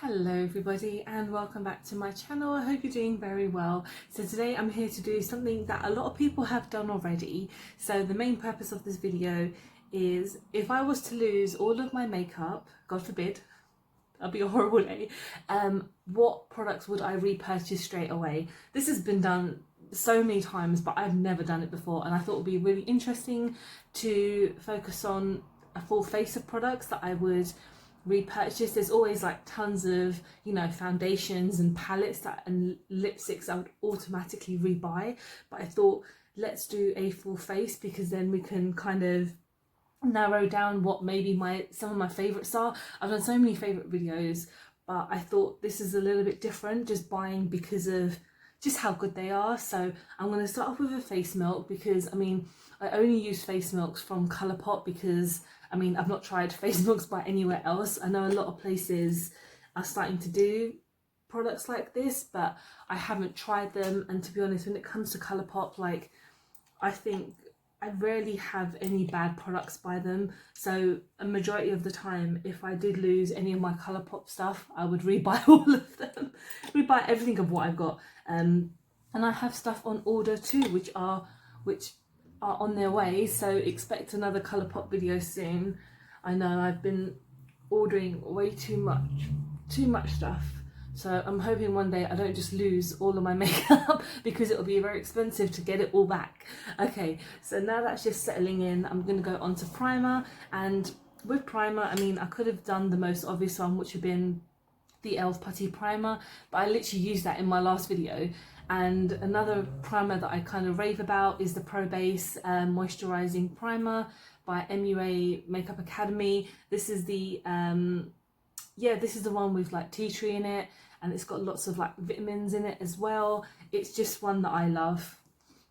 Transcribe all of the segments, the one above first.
Hello everybody and welcome back to my channel. I hope you're doing very well. So today I'm here to do something that a lot of people have done already. So the main purpose of this video is if I was to lose all of my makeup, God forbid, that'd be a horrible day, what products would I repurchase straight away? This has been done so many times but I've never done it before, and I thought it would be really interesting to focus on a full face of products that I would repurchase. There's always like tons of, you know, foundations and palettes and lipsticks I would automatically rebuy, but I thought let's do a full face because then we can kind of narrow down what maybe some of my favorites are. I've done so many favorite videos, but I thought this is a little bit different, just buying because of just how good they are. So I'm going to start off with a face milk because I mean I only use face milks from Colourpop because I mean I've not tried face milks by anywhere else. I know a lot of places are starting to do products like this, but I haven't tried them, and to be honest, when it comes to Colourpop, like I think I rarely have any bad products by them. So a majority of the time, if I did lose any of my Colourpop stuff, I would rebuy all of them, rebuy everything of what I've got. And I have stuff on order too, which are on their way. So expect another Colourpop video soon. I know I've been ordering way too much stuff. So I'm hoping one day I don't just lose all of my makeup because it'll be very expensive to get it all back. Okay, so now that's just settling in, I'm going to go on to primer. And with primer, I mean, I could have done the most obvious one, which would have been the e.l.f. Putty Primer, but I literally used that in my last video. And another primer that I kind of rave about is the Pro Base Moisturizing Primer by MUA Makeup Academy. This is the this is the one with like tea tree in it, and it's got lots of like vitamins in it as well. It's just one that I love.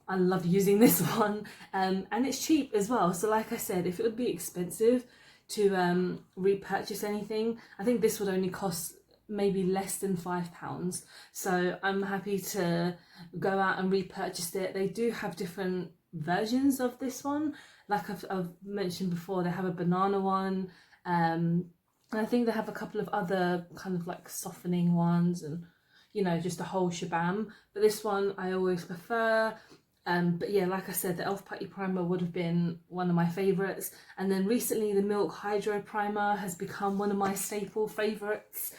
I love using this one, and it's cheap as well. So like I said, if it would be expensive to repurchase anything, I think this would only cost maybe less than £5. So I'm happy to go out and repurchase it. They do have different versions of this one, like I've mentioned before. They have a banana one, and I think they have a couple of other kind of like softening ones, and you know, just a whole shabam. But this one I always prefer. But yeah, like I said, the e.l.f. Putty Primer would have been one of my favourites. And then recently the Milk Hydro Primer has become one of my staple favourites,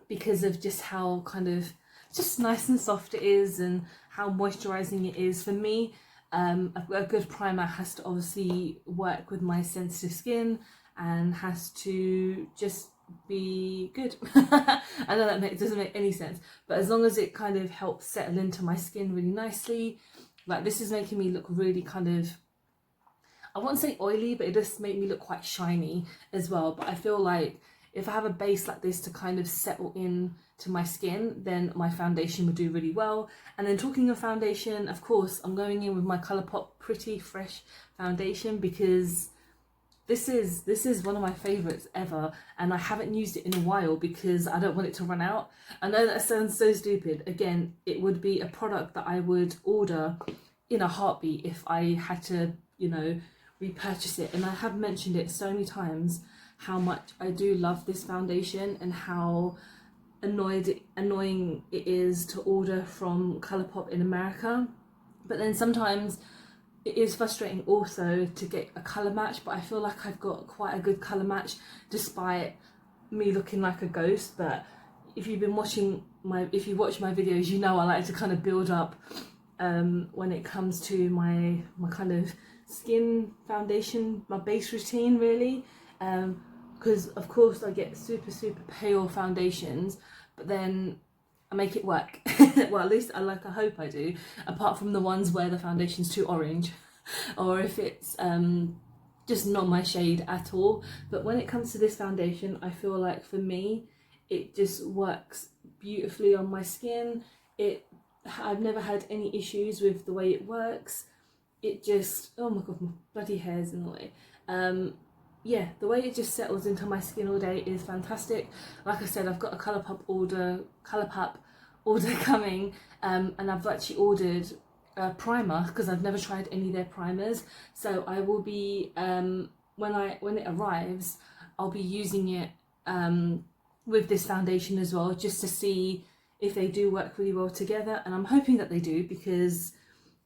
because of just how kind of just nice and soft it is and how moisturising it is. For me, a good primer has to obviously work with my sensitive skin and has to just be good. I know that doesn't make any sense, but as long as it kind of helps settle into my skin really nicely, like this is making me look really kind of, I won't say oily, but it does make me look quite shiny as well. But I feel like if I have a base like this to kind of settle in to my skin, then my foundation would do really well. And then talking of foundation, of course, I'm going in with my Colourpop Pretty Fresh foundation because this is one of my favorites ever, and I haven't used it in a while because I don't want it to run out. I know that sounds so stupid. Again, it would be a product that I would order in a heartbeat if I had to, you know, repurchase it. And I have mentioned it so many times how much I do love this foundation and how annoying it is to order from Colourpop in America. But then sometimes it is frustrating also to get a colour match, but I feel like I've got quite a good colour match despite me looking like a ghost. But if you've been watching if you watch my videos, you know I like to kind of build up when it comes to my kind of skin foundation, my base routine really. Because of course I get super pale foundations, but then I make it work. Well, at least I hope I do, apart from the ones where the foundation's too orange or if it's just not my shade at all. But when it comes to this foundation, I feel like for me it just works beautifully on my skin. I've never had any issues with the way it works. It just, oh my god, my bloody hair's in the way. Yeah, the way it just settles into my skin all day is fantastic. Like I said, I've got a Colourpop order coming, and I've actually ordered a primer because I've never tried any of their primers. So I will be when it arrives, I'll be using it with this foundation as well, just to see if they do work really well together, and I'm hoping that they do, because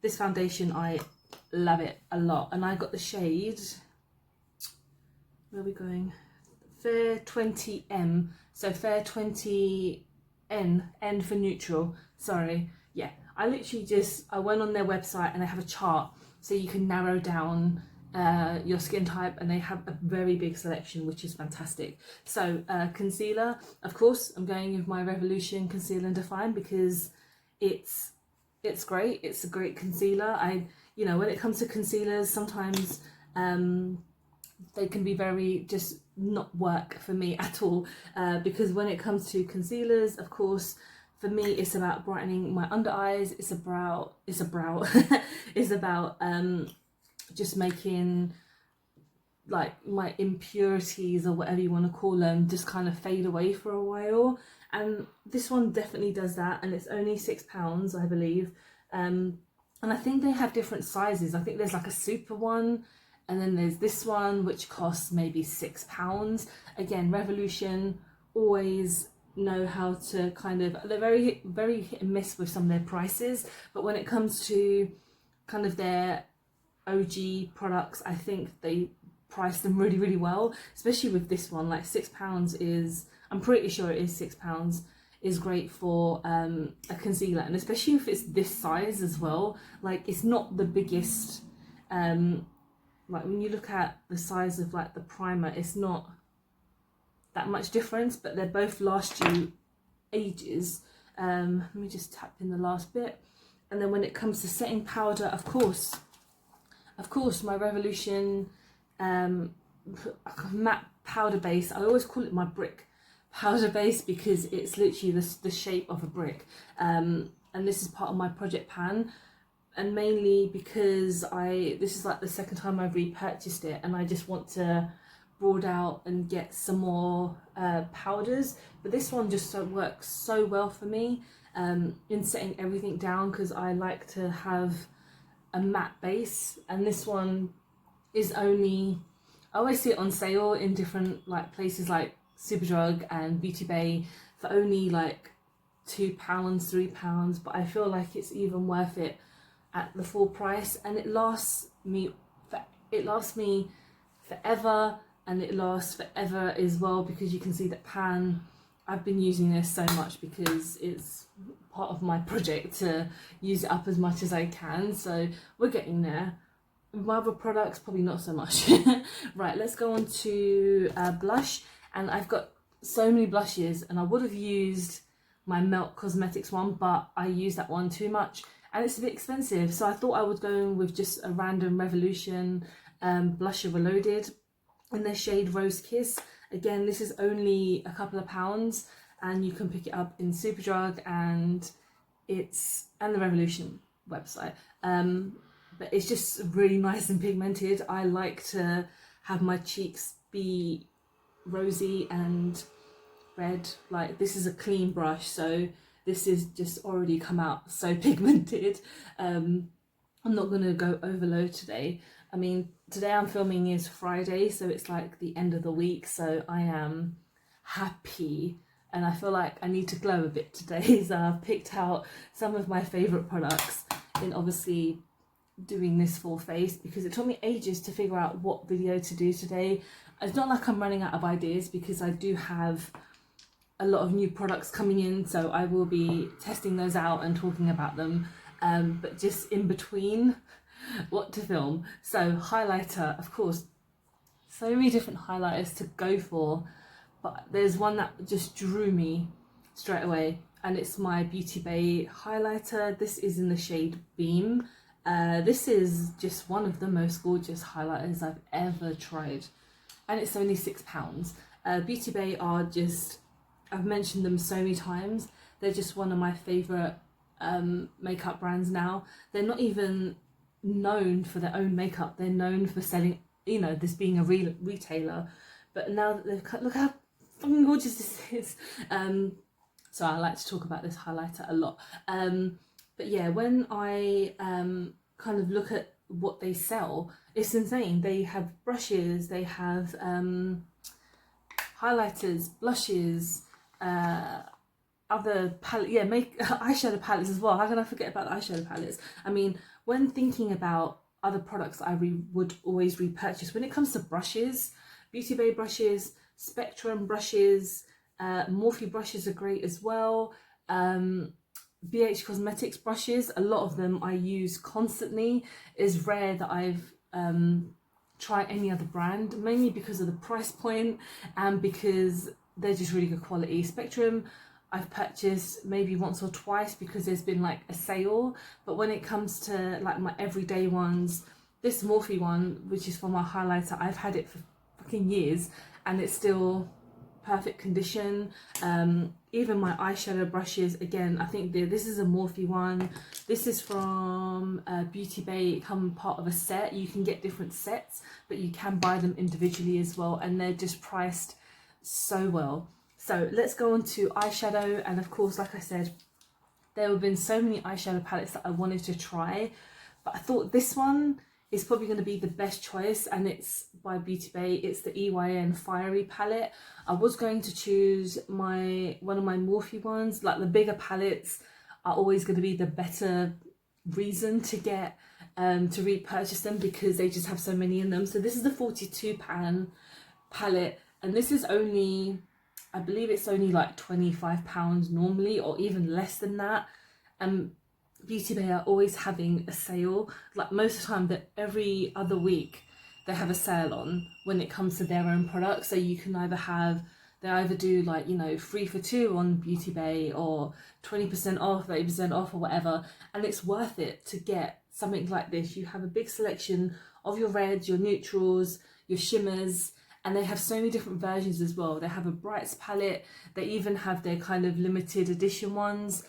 this foundation, I love it a lot. And I got the shade, where are we going, Fair 20M, so Fair 20N, N for neutral, sorry. Yeah, I literally I went on their website and they have a chart so you can narrow down your skin type, and they have a very big selection, which is fantastic. So concealer, of course I'm going with my Revolution Conceal and Define, because it's great. It's a great concealer. You know, when it comes to concealers, sometimes they can be very just not work for me at all, because when it comes to concealers, of course, for me it's about brightening my under eyes. It's about just making like my impurities, or whatever you want to call them, just kind of fade away for a while. And this one definitely does that, and it's only £6, I believe. And I think they have different sizes. I think there's like a super one, and then there's this one which costs maybe £6. Again, Revolution always know how to kind of, they're very hit and miss with some of their prices, but when it comes to kind of their OG products, I think they price them really well, especially with this one. Like £6 is, I'm pretty sure it is £6, is great for a concealer, and especially if it's this size as well. Like, it's not the biggest, like when you look at the size of like the primer, it's not that much difference, but they both last you ages. Let me just tap in the last bit. And then when it comes to setting powder, of course my Revolution matte powder base, I always call it my brick powder base, because it's literally the shape of a brick, and this is part of my project pan, and mainly because this is like the second time I've repurchased it, and I just want to broad out and get some more powders. But this one just works so well for me in setting everything down, because I like to have a matte base, and this one is only, I always see it on sale in different like places like Superdrug and Beauty Bay for only like £2, £3, but I feel like it's even worth it at the full price, and it lasts me forever, and it lasts forever as well, because you can see that pan, I've been using this so much because it's part of my project to use it up as much as I can, so we're getting there. My other products, probably not so much. Right, let's go on to blush, and I've got so many blushes, and I would have used my Melt Cosmetics one, but I used that one too much, and it's a bit expensive, so I thought I would go with just a random Revolution blusher Reloaded in the shade Rose Kiss. Again, this is only a couple of pounds, and you can pick it up in Superdrug and the Revolution website. But it's just really nice and pigmented. I like to have my cheeks be rosy and red. Like, this is a clean brush, so this is just already come out so pigmented. I'm not gonna go overload today. I mean, today I'm filming is Friday, so it's like the end of the week, so I am happy, and I feel like I need to glow a bit today. So I've picked out some of my favourite products in obviously doing this full face, because it took me ages to figure out what video to do today. It's not like I'm running out of ideas, because I do have a lot of new products coming in, so I will be testing those out and talking about them, but just in between what to film. So highlighter, of course, so many different highlighters to go for, but there's one that just drew me straight away, and it's my Beauty Bay highlighter. This is in the shade Beam. This is just one of the most gorgeous highlighters I've ever tried, and it's only £6. Beauty Bay are just, I've mentioned them so many times, they're just one of my favourite makeup brands now. They're not even known for their own makeup, they're known for selling, you know, this being a real retailer, but now that they've cut, look how fucking gorgeous this is. So I like to talk about this highlighter a lot, but yeah, when I kind of look at what they sell, it's insane. They have brushes, they have highlighters, blushes, other palette, yeah, make eyeshadow palettes as well. How can I forget about the eyeshadow palettes? I mean, when thinking about other products I would always repurchase, when it comes to brushes, Beauty Bay brushes, Spectrum brushes, Morphe brushes are great as well. BH Cosmetics brushes, a lot of them I use constantly. It's rare that I've tried any other brand, mainly because of the price point and because they're just really good quality. Spectrum I've purchased maybe once or twice because there's been like a sale, but when it comes to like my everyday ones, this Morphe one, which is for my highlighter, I've had it for fucking years and it's still perfect condition. Even my eyeshadow brushes, again, I think this is a Morphe one. This is from Beauty Bay. It comes part of a set. You can get different sets, but you can buy them individually as well, and they're just priced so well. So let's go on to eyeshadow, and of course, like I said, there have been so many eyeshadow palettes that I wanted to try, but I thought this one is probably going to be the best choice, and it's by Beauty Bay. It's the EYN Fiery palette. I was going to choose one of my Morphe ones. Like, the bigger palettes are always going to be the better reason to get to repurchase them because they just have so many in them. So this is the 42 pan palette, and this is only, I believe it's only like £25 normally, or even less than that. Beauty Bay are always having a sale. Like, most of the time, that every other week they have a sale on when it comes to their own products. So you can they either do like, you know, 3 for 2 on Beauty Bay, or 20% off, 30% off, or whatever. And it's worth it to get something like this. You have a big selection of your reds, your neutrals, your shimmers, and they have so many different versions as well. They have a brights palette. They even have their kind of limited edition ones,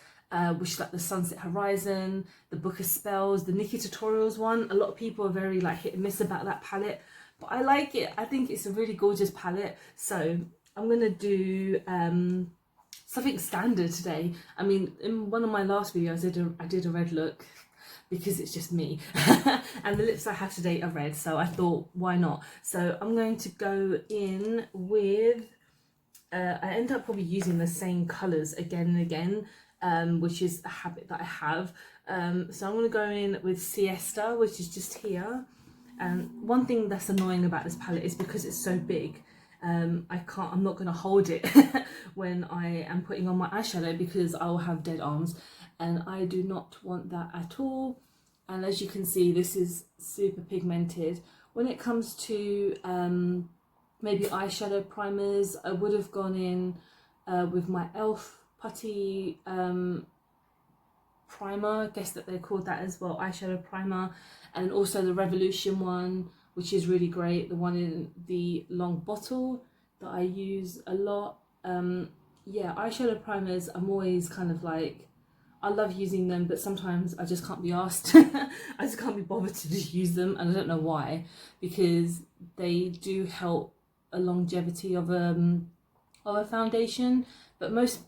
which is like the Sunset Horizon, the Book of Spells, the Nikki Tutorials one. A lot of people are very like hit and miss about that palette, but I like it. I think it's a really gorgeous palette. So I'm gonna do something standard today. I mean, in one of my last videos I did a red look because it's just me and the lips I have today are red, so I thought, why not? So I'm going to go in with I end up probably using the same colours again and again, which is a habit that I have. So I'm going to go in with Siesta, which is just here. And one thing that's annoying about this palette is because it's so big, I'm not going to hold it when I am putting on my eyeshadow because I'll have dead arms, and I do not want that at all. And as you can see, this is super pigmented. When it comes to maybe eyeshadow primers, I would have gone in with my e.l.f. putty primer, I guess that they're called that as well, eyeshadow primer, and also the Revolution one, which is really great, the one in the long bottle that I use a lot. Yeah, eyeshadow primers, I'm always kind of like, I love using them, but sometimes I just can't be asked. I just can't be bothered to just use them, and I don't know why, because they do help a longevity of a foundation, but most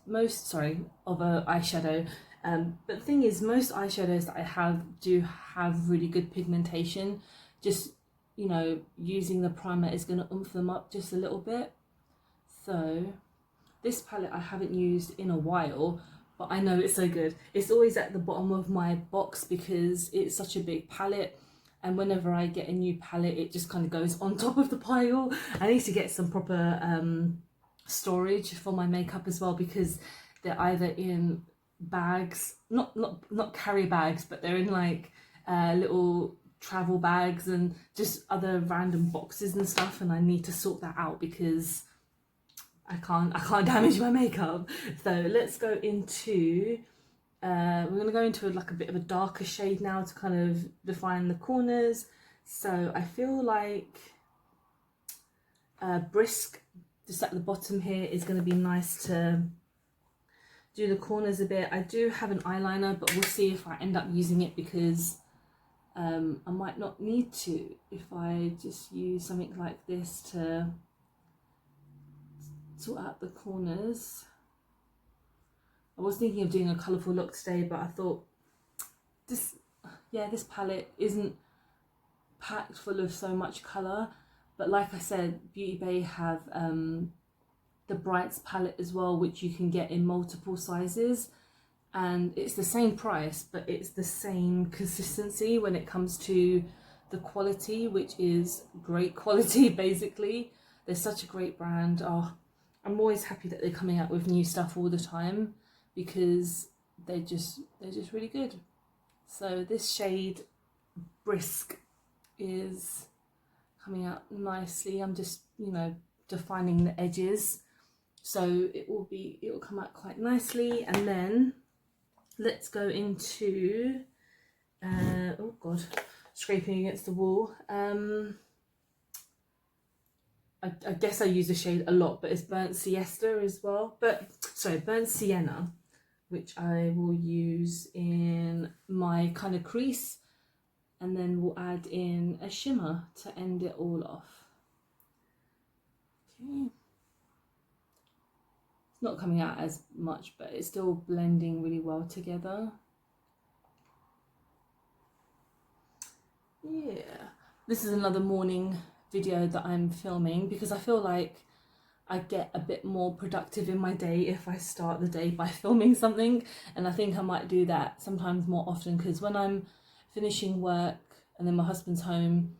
of a eyeshadow. But the thing is, most eyeshadows that I have do have really good pigmentation. Just, you know, using the primer is going to oomph them up just a little bit. So this palette I haven't used in a while, but I know it's so good. It's always at the bottom of my box because it's such a big palette, and whenever I get a new palette, it just kind of goes on top of the pile. I need to get some proper storage for my makeup as well, because they're either in bags, not carry bags, but they're in like little travel bags and just other random boxes and stuff, and I need to sort that out because I can't damage my makeup. So let's go into we're going to go into like a bit of a darker shade now to kind of define the corners. So I feel like Brisk, just at the bottom here, is going to be nice to do the corners a bit. I do have an eyeliner, but we'll see if I end up using it, because I might not need to if I just use something like this to sort out the corners. I was thinking of doing a colourful look today, but I thought this palette isn't packed full of so much colour. But like I said, Beauty Bay have the the Brights palette as well, which you can get in multiple sizes, and it's the same price, but it's the same consistency when it comes to the quality, which is great quality. Basically, they're such a great brand. Oh, I'm always happy that they're coming out with new stuff all the time, because they're just really good. So this shade Brisk is coming out nicely. I'm just, you know, defining the edges, so it will come out quite nicely. And then let's go into oh god, scraping against the wall. I guess I use the shade a lot, but it's Burnt Siesta as well, Burnt Sienna, which I will use in my kind of crease, and then we'll add in a shimmer to end it all off. Okay. It's not coming out as much, but it's still blending really well together. Yeah, this is another morning video that I'm filming because I feel like I get a bit more productive in my day if I start the day by filming something, and I think I might do that sometimes more often, because when I'm finishing work and then my husband's home,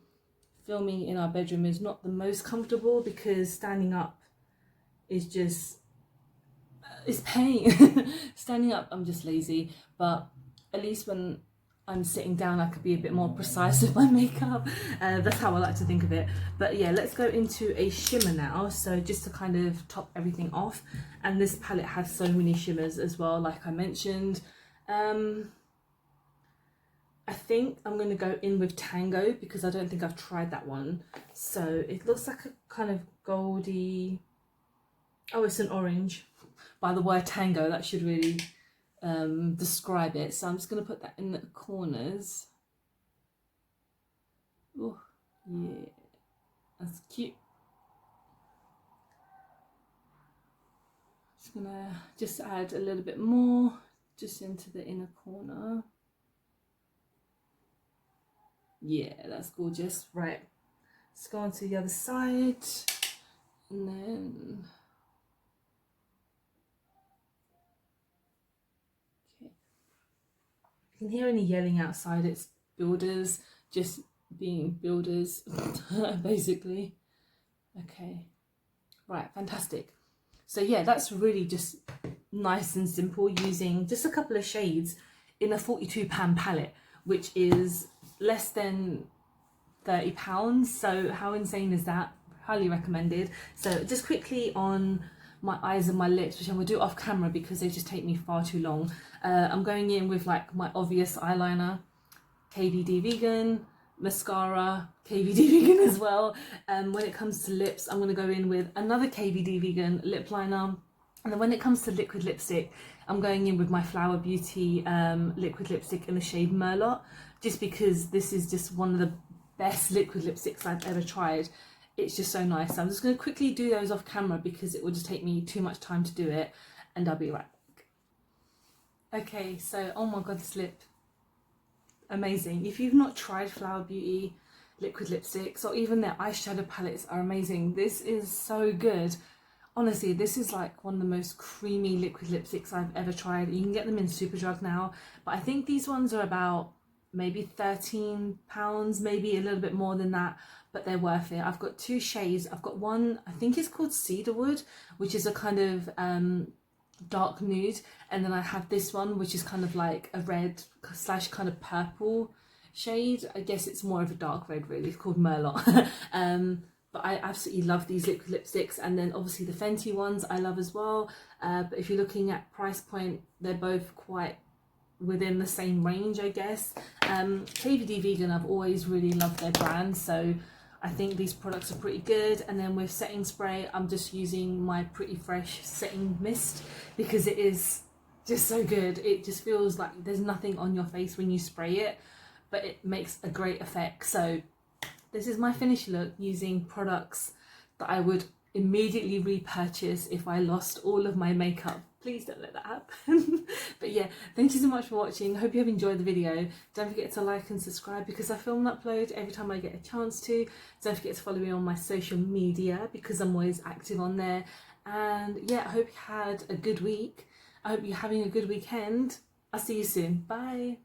filming in our bedroom is not the most comfortable because standing up is just, it's pain. Standing up, I'm just lazy, but at least when I'm sitting down I could be a bit more precise with my makeup. That's how I like to think of it. But yeah, let's go into a shimmer now, so just to kind of top everything off. And this palette has so many shimmers as well, like I mentioned. I think I'm going to go in with Tango because I don't think I've tried that one. So it looks like a kind of goldy, oh, it's an orange. By the word Tango, that should really describe it. So I'm just going to put that in the corners. Oh yeah, that's cute. Just gonna add a little bit more just into the inner corner. Yeah, that's gorgeous. Right, let's go on to the other side, and then you can hear any yelling outside. It's builders just being builders, basically. Okay, right, fantastic. So yeah, that's really just nice and simple, using just a couple of shades in a £42 palette, which is less than £30. So how insane is that? Highly recommended. So just quickly on my eyes and my lips, which I'm gonna do off camera because they just take me far too long. I'm going in with like my obvious eyeliner, KVD Vegan, mascara, KVD Vegan as well. When it comes to lips, I'm gonna go in with another KVD Vegan lip liner. And then when it comes to liquid lipstick, I'm going in with my Flower Beauty liquid lipstick in the shade Merlot, just because this is just one of the best liquid lipsticks I've ever tried. It's just so nice. So I'm just going to quickly do those off camera because it will just take me too much time to do it, and I'll be right back. Okay, so oh my god, this lip, amazing. If you've not tried Flower Beauty liquid lipsticks, or even their eyeshadow palettes are amazing. This is so good. Honestly, this is like one of the most creamy liquid lipsticks I've ever tried. You can get them in Superdrug now, but I think these ones are about maybe £13, maybe a little bit more than that, but they're worth it. I've got two shades. I've got one, I think it's called Cedarwood, which is a kind of dark nude, and then I have this one, which is kind of like a red / kind of purple shade. I guess it's more of a dark red, really. It's called Merlot. But I absolutely love these liquid lipsticks. And then obviously the Fenty ones I love as well. But if you're looking at price point, they're both quite within the same range, I guess. KVD Vegan, I've always really loved their brand, so I think these products are pretty good. And then with setting spray, I'm just using my Pretty Fresh setting mist because it is just so good. It just feels like there's nothing on your face when you spray it, but it makes a great effect. So this is my finished look using products that I would immediately repurchase if I lost all of my makeup. Please don't let that happen. But yeah, thank you so much for watching. Hope you have enjoyed the video. Don't forget to like and subscribe because I film and upload every time I get a chance to. Don't forget to follow me on my social media because I'm always active on there. And yeah, I hope you had a good week. I hope you're having a good weekend. I'll see you soon. Bye.